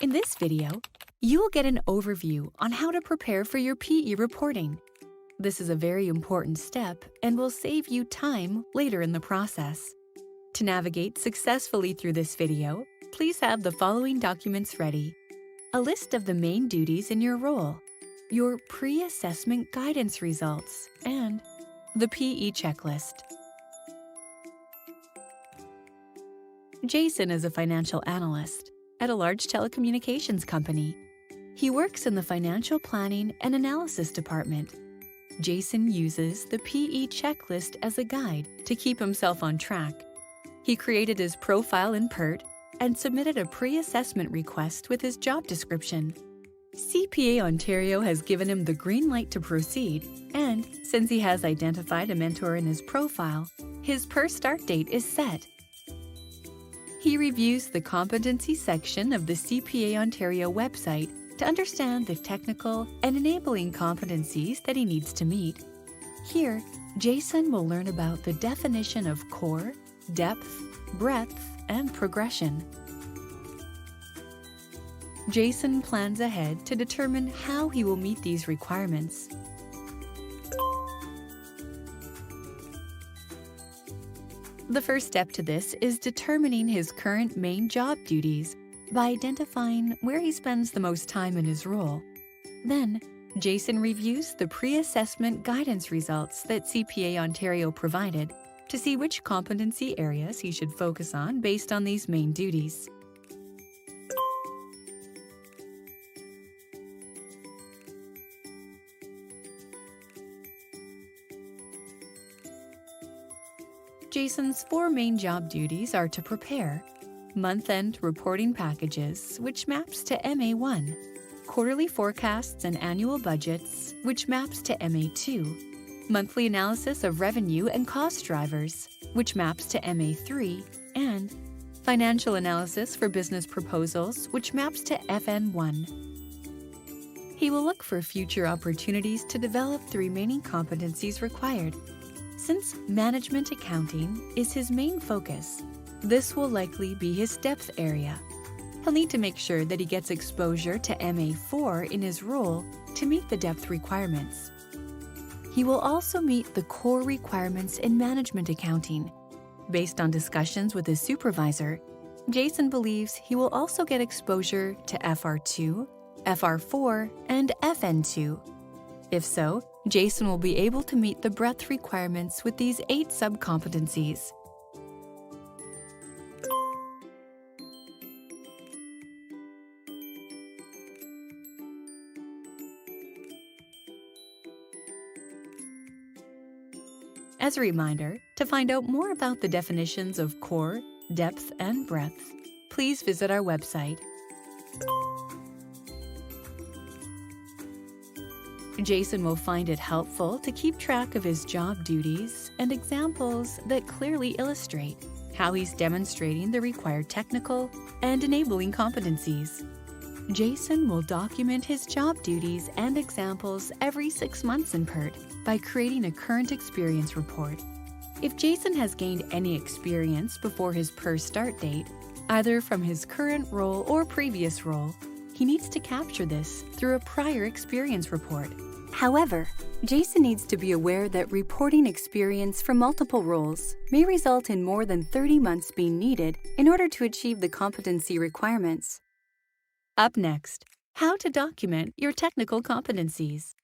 In this video, you will get an overview on how to prepare for your PE reporting. This is a very important step and will save you time later in the process. To navigate successfully through this video, please have the following documents ready: a list of the main duties in your role, your pre-assessment guidance results, and the PE checklist. Jason is a financial analyst at a large telecommunications company. He works in the financial planning and analysis department. Jason uses the PE checklist as a guide to keep himself on track. He created his profile in PERT and submitted a pre-assessment request with his job description. CPA Ontario has given him the green light to proceed, and since he has identified a mentor in his profile, his start date is set. He reviews the competency section of the CPA Ontario website to understand the technical and enabling competencies that he needs to meet. Here, Jason will learn about the definition of core, depth, breadth, and progression. Jason plans ahead to determine how he will meet these requirements. The first step to this is determining his current main job duties by identifying where he spends the most time in his role. Then, Jason reviews the pre-assessment guidance results that CPA Ontario provided to see which competency areas he should focus on based on these main duties. Jason's 4 main job duties are to prepare month-end reporting packages, which maps to MA1, quarterly forecasts and annual budgets, which maps to MA2, monthly analysis of revenue and cost drivers, which maps to MA3, and financial analysis for business proposals, which maps to FN1. He will look for future opportunities to develop the remaining competencies required. Since management accounting is his main focus, this will likely be his depth area. He'll need to make sure that he gets exposure to MA4 in his role to meet the depth requirements. He will also meet the core requirements in management accounting. Based on discussions with his supervisor, Jason believes he will also get exposure to FR2, FR4, and FN2. If so, Jason will be able to meet the breadth requirements with these 8 subcompetencies. As a reminder, to find out more about the definitions of core, depth, and breadth, please visit our website. Jason will find it helpful to keep track of his job duties and examples that clearly illustrate how he's demonstrating the required technical and enabling competencies. Jason will document his job duties and examples every 6 months in PERT by creating a current experience report. If Jason has gained any experience before his start date, either from his current role or previous role, he needs to capture this through a prior experience report. However, Jason needs to be aware that reporting experience from multiple roles may result in more than 30 months being needed in order to achieve the competency requirements. Up next, how to document your technical competencies.